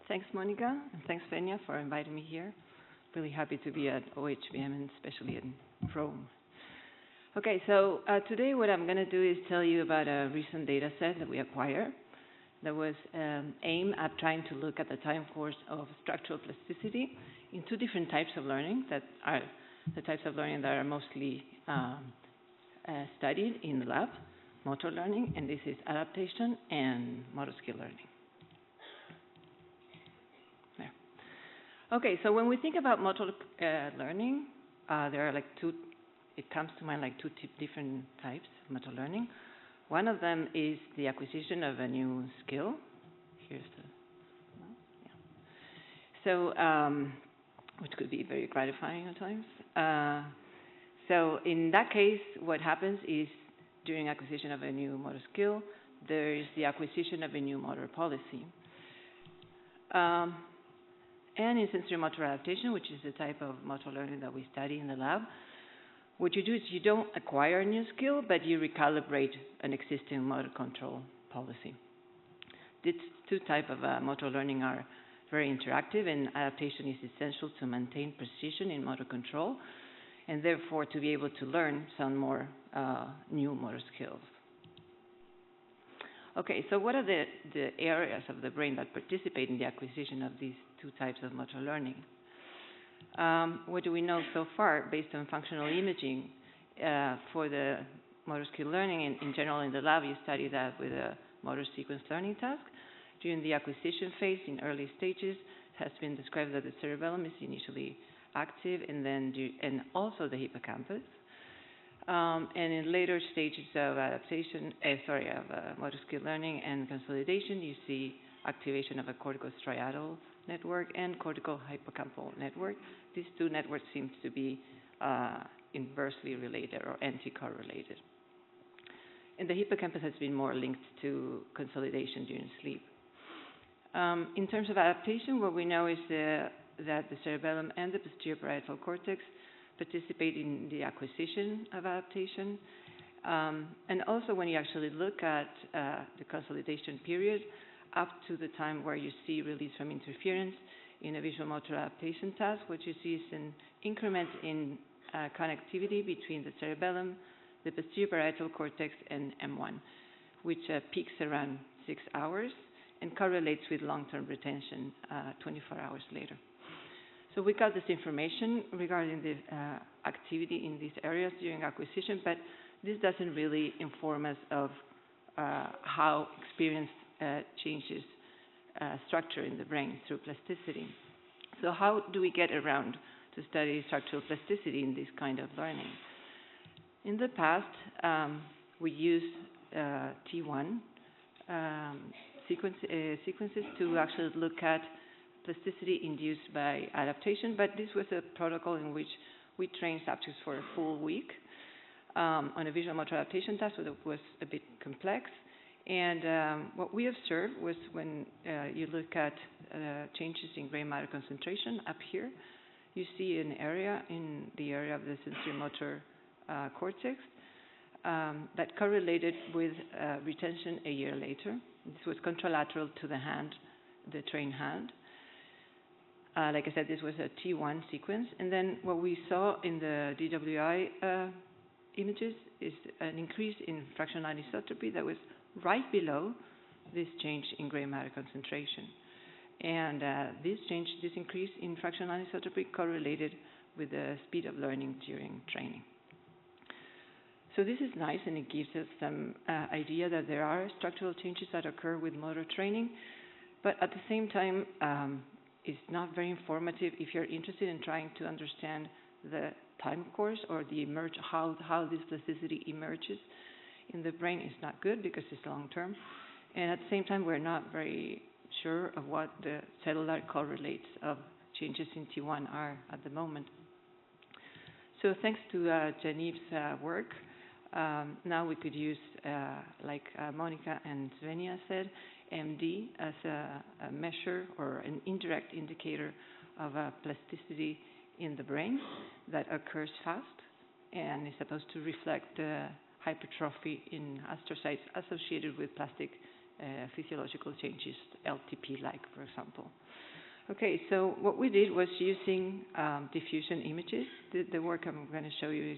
Thanks, Monica, and thanks, Fenya, for inviting me here. Really happy to be at OHBM, and especially in Rome. Okay, so today what I'm going to do is tell you about a recent data set that we acquired that was aimed at trying to look at the time course of structural plasticity in two different types of learning that are the types of learning that are mostly studied in the lab, motor learning, and this is adaptation and motor skill learning. There. Okay, so when we think about motor learning, there are like it comes to mind like two different types of motor learning. One of them is the acquisition of a new skill. Here's the, So, which could be very gratifying at times. So in that case, what happens is during acquisition of a new motor skill, there is the acquisition of a new motor policy. And in sensory motor adaptation, which is the type of motor learning that we study in the lab, what you do is you don't acquire a new skill, but you recalibrate an existing motor control policy. These two types of motor learning are very interactive, and adaptation is essential to maintain precision in motor control, and therefore to be able to learn some more new motor skills. Okay, so what are the areas of the brain that participate in the acquisition of these two types of motor learning? What do we know so far based on functional imaging for the motor skill learning? In general, in the lab, you study that with a motor sequence learning task. During the acquisition phase, in early stages, it has been described that the cerebellum is initially active, and also the hippocampus. And in later stages of adaptation, of motor skill learning and consolidation, you see activation of a corticostriatal network and cortico-hippocampal network. These two networks seem to be inversely related or anti-correlated. And the hippocampus has been more linked to consolidation during sleep. In terms of adaptation, what we know is that the cerebellum and the posterior parietal cortex participate in the acquisition of adaptation. And also when you actually look at the consolidation period, up to the time where you see release from interference in a visuomotor adaptation task, what you see is an increment in connectivity between the cerebellum, the posterior parietal cortex, and M1, which peaks around 6 hours and correlates with long-term retention 24 hours later. So we got this information regarding the activity in these areas during acquisition, but this doesn't really inform us of how experience changes structure in the brain through plasticity. So how do we get around to study structural plasticity in this kind of learning? In the past, we used T1 sequences to actually look at plasticity induced by adaptation, but this was a protocol in which we trained subjects for a full week on a visuomotor adaptation task, so that was a bit complex. And what we observed was when you look at changes in gray matter concentration up here, you see an area in the area of the sensory motor cortex that correlated with retention a year later. This was contralateral to the hand, the trained hand. Like I said, this was a T1 sequence. And then what we saw in the DWI images is an increase in fractional anisotropy that was right below this change in gray matter concentration. And this increase in fractional anisotropy correlated with the speed of learning during training. So this is nice, and it gives us some idea that there are structural changes that occur with motor training, but at the same time, it's not very informative if you're interested in trying to understand the time course or how this plasticity emerges in the brain. Is not good because it's long term, and at the same time, we're not very sure of what the cellular correlates of changes in T1 are at the moment. So thanks to Janiv's work, now we could use, like Monica and Svenia said, MD as a measure or an indirect indicator of plasticity in the brain that occurs fast and is supposed to reflect hypertrophy in astrocytes associated with plastic physiological changes, LTP-like, for example. Okay, so what we did was using diffusion images. The work I'm going to show you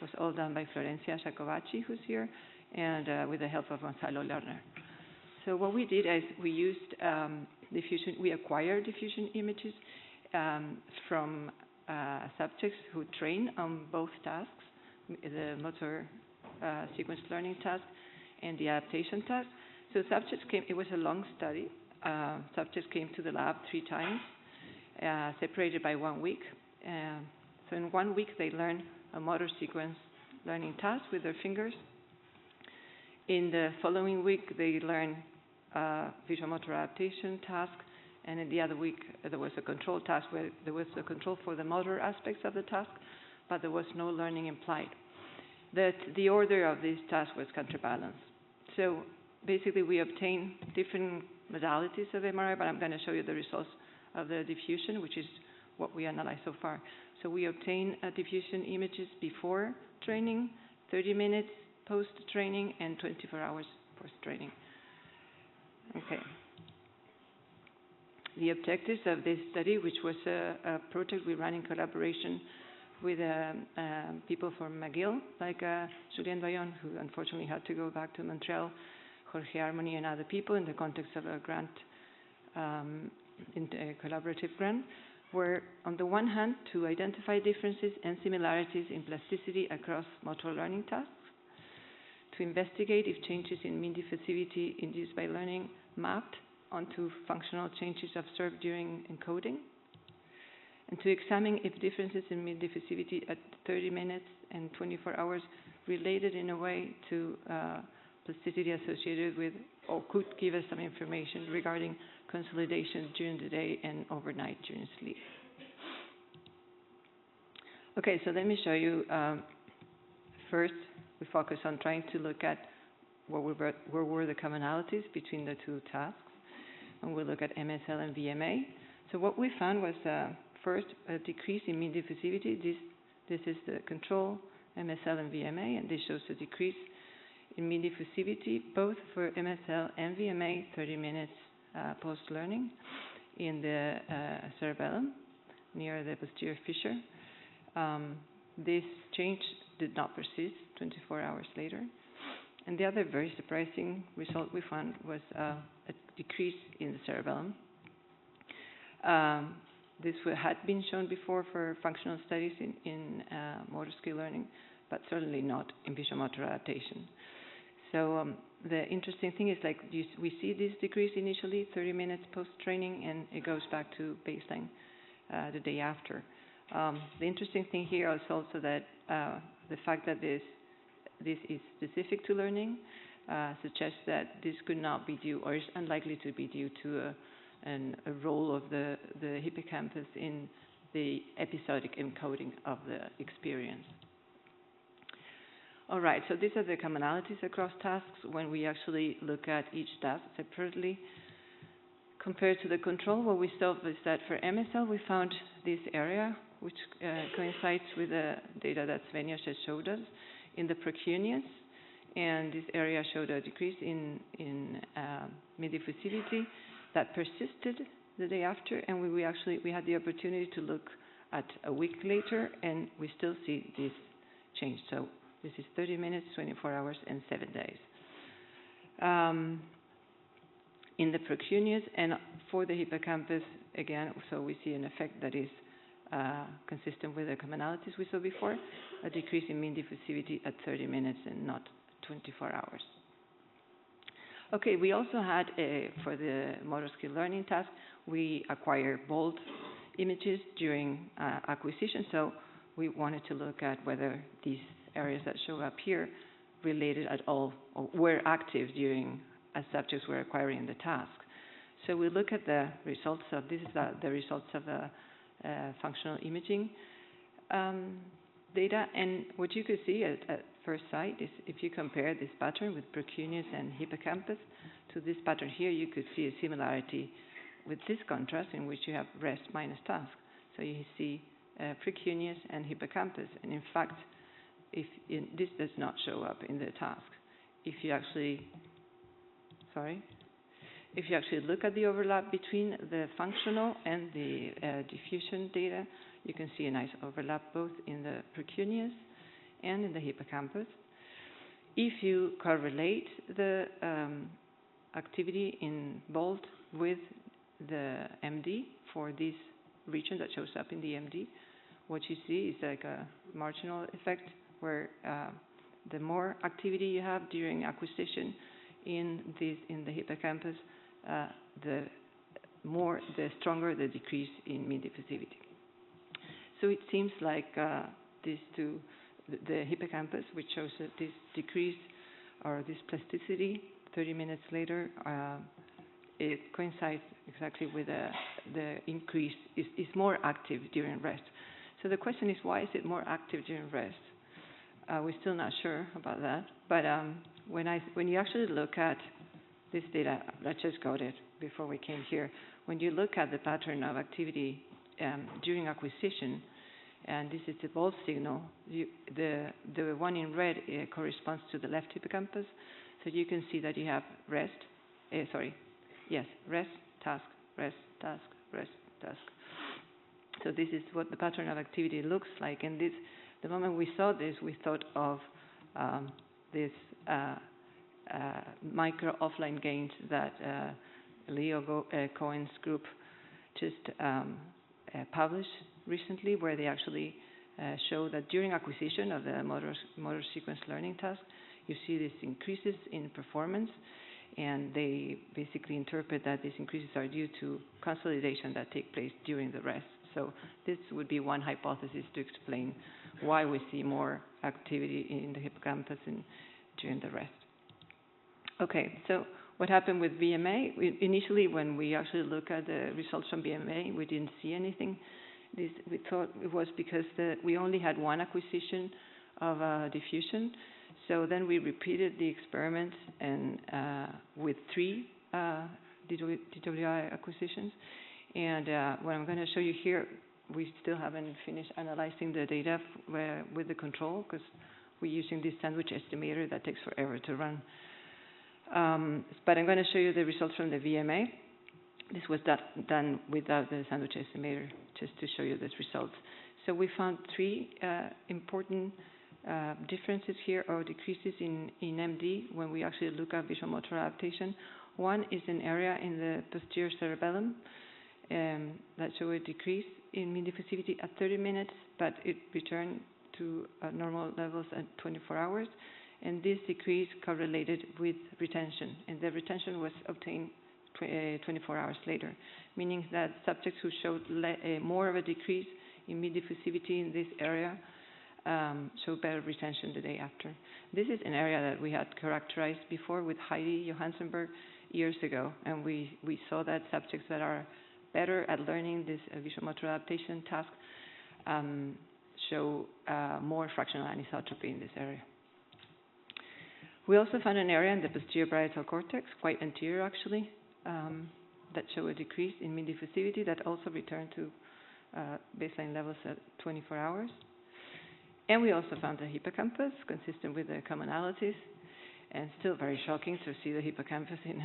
was all done by Florencia Jacobacci, who's here, and with the help of Gonzalo Lerner. So what we did is we used we acquired diffusion images from subjects who train on both tasks, the motor sequence learning task and the adaptation task. So subjects came, it was a long study. Subjects came to the lab 3 times, separated by 1 week. So in 1 week, they learned a motor sequence learning task with their fingers. In the following week, they learned a visuomotor adaptation task. And in the other week, there was a control task where there was a control for the motor aspects of the task, but there was no learning implied. The order of these tasks was counterbalanced. So basically, we obtained different modalities of MRI, but I'm going to show you the results of the diffusion, which is what we analyzed so far. So we obtained diffusion images before training, 30 minutes post-training, and 24 hours post-training. Okay. The objectives of this study, which was a project we ran in collaboration with people from McGill, like Julien Doyon, who unfortunately had to go back to Montreal, Jorge Harmony, and other people in the context of a grant, in a collaborative grant, were on the one hand to identify differences and similarities in plasticity across motor learning tasks, to investigate if changes in mean diffusivity induced by learning mapped onto functional changes observed during encoding, and to examine if differences in mean diffusivity at 30 minutes and 24 hours related in a way to plasticity associated with, or could give us some information regarding consolidation during the day and overnight during sleep. Okay, so let me show you. First, we focus on trying to look at what were the commonalities between the 2 tasks. And we'll look at MSL and VMA. So what we found was first a decrease in mean diffusivity. This is the control, MSL and VMA, and this shows a decrease in mean diffusivity both for MSL and VMA 30 minutes post-learning in the cerebellum near the posterior fissure. This change did not persist 24 hours later. And the other very surprising result we found was a decrease in the cerebellum. This had been shown before for functional studies in motor skill learning, but certainly not in visuomotor adaptation. So the interesting thing is, like, we see this decrease initially, 30 minutes post-training, and it goes back to baseline the day after. The interesting thing here is also that the fact that this is specific to learning suggests that this could not be due, or is unlikely to be due to a role of the hippocampus in the episodic encoding of the experience. All right, so these are the commonalities across tasks when we actually look at each task separately. Compared to the control, what we saw is that for MSL, we found this area, which coincides with the data that Svenja just showed us, in the precuneus, and this area showed a decrease in mean diffusivity that persisted the day after, and we had the opportunity to look at a week later, and we still see this change. So this is 30 minutes, 24 hours, and 7 days. In the precuneus and for the hippocampus, again, so we see an effect that is consistent with the commonalities we saw before, a decrease in mean diffusivity at 30 minutes and not 24 hours. Okay, we also had, for the motor skill learning task, we acquired bold images during acquisition, so we wanted to look at whether these areas that show up here related at all, or were active during as subjects were acquiring the task. So we look at the results of, this is the results of functional imaging data, and what you could see at first sight is if you compare this pattern with precuneus and hippocampus to this pattern here, you could see a similarity with this contrast in which you have rest minus task. So you see precuneus and hippocampus, and in fact, this does not show up in the task. If you actually, sorry, if you actually look at the overlap between the functional and the diffusion data, you can see a nice overlap both in the precuneus and in the hippocampus. If you correlate the activity in BOLT with the MD for this region that shows up in the MD, what you see is like a marginal effect where the more activity you have during acquisition in the hippocampus, the stronger the decrease in mean diffusivity. So it seems like these two, the hippocampus, which shows that this decrease or this plasticity 30 minutes later, it coincides exactly with the increase, is more active during rest. So the question is, why is it more active during rest? We're still not sure about that. But when you actually look at this data, I just got it before we came here. When you look at the pattern of activity during acquisition, and this is the BOLT signal, the one in red corresponds to the left hippocampus. So you can see that you have rest, task, rest, task, rest, task. So this is what the pattern of activity looks like. And the moment we saw this, we thought of this micro offline gains that Leo Cohen's group just published recently, where they actually show that during acquisition of the motor sequence learning task, you see these increases in performance, and they basically interpret that these increases are due to consolidation that take place during the rest. So this would be one hypothesis to explain why we see more activity in the hippocampus during the rest. Okay, so what happened with VMA? Initially, when we actually look at the results from VMA, we didn't see anything. We thought it was because we only had one acquisition of diffusion. So then we repeated the experiment and with 3 DWI acquisitions. And what I'm going to show you here, we still haven't finished analyzing the data with the control, because we're using this sandwich estimator that takes forever to run. But I'm going to show you the results from the VMA. This was done without the sandwich estimator, just to show you these results. So we found 3 important differences here, or decreases in MD when we actually look at visuomotor adaptation. One is an area in the posterior cerebellum that show a decrease in mean diffusivity at 30 minutes, but it returned to normal levels at 24 hours. And this decrease correlated with retention, and the retention was obtained 24 hours later, meaning that subjects who showed more of a decrease in mean diffusivity in this area show better retention the day after. This is an area that we had characterized before with Heidi Johansenberg years ago, and we saw that subjects that are better at learning this visuomotor adaptation task show more fractional anisotropy in this area. We also found an area in the posterior parietal cortex, quite anterior actually, that show a decrease in mean diffusivity that also returned to baseline levels at 24 hours. And we also found the hippocampus, consistent with the commonalities, and still very shocking to see the hippocampus in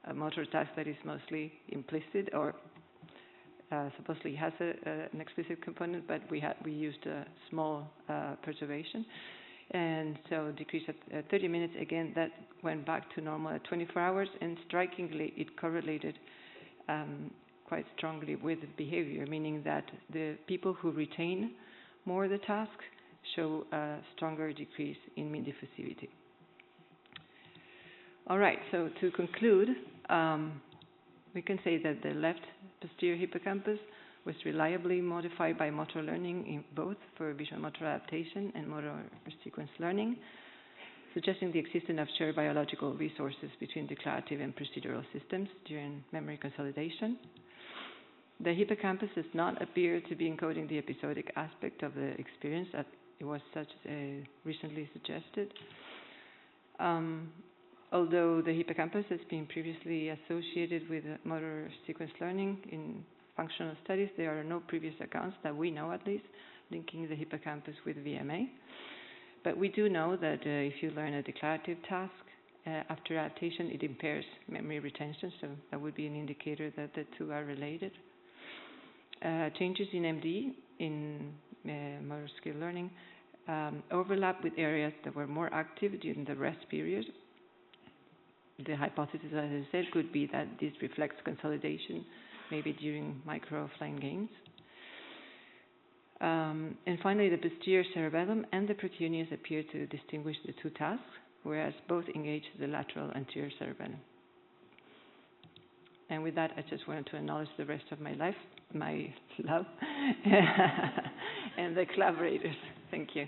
a motor task that is mostly implicit, or supposedly has an explicit component, but we used a small perturbation. And so decrease at 30 minutes, again, that went back to normal at 24 hours, and strikingly, it correlated quite strongly with behavior, meaning that the people who retain more of the task show a stronger decrease in mean diffusivity. All right, so to conclude, we can say that the left posterior hippocampus was reliably modified by motor learning in both for visuomotor adaptation and motor sequence learning, suggesting the existence of shared biological resources between declarative and procedural systems during memory consolidation. The hippocampus does not appear to be encoding the episodic aspect of the experience as it was recently suggested. Although the hippocampus has been previously associated with motor sequence learning in functional studies, there are no previous accounts that we know, at least, linking the hippocampus with VMA. But we do know that if you learn a declarative task after adaptation, it impairs memory retention, so that would be an indicator that the two are related. Changes in MD, in motor skill learning, overlap with areas that were more active during the rest period. The hypothesis, as I said, could be that this reflects consolidation, maybe during micro-offline games. And finally, the posterior cerebellum and the precuneus appear to distinguish the two tasks, whereas both engage the lateral anterior cerebellum. And with that, I just wanted to acknowledge the rest of my life, my love, and the collaborators. Thank you.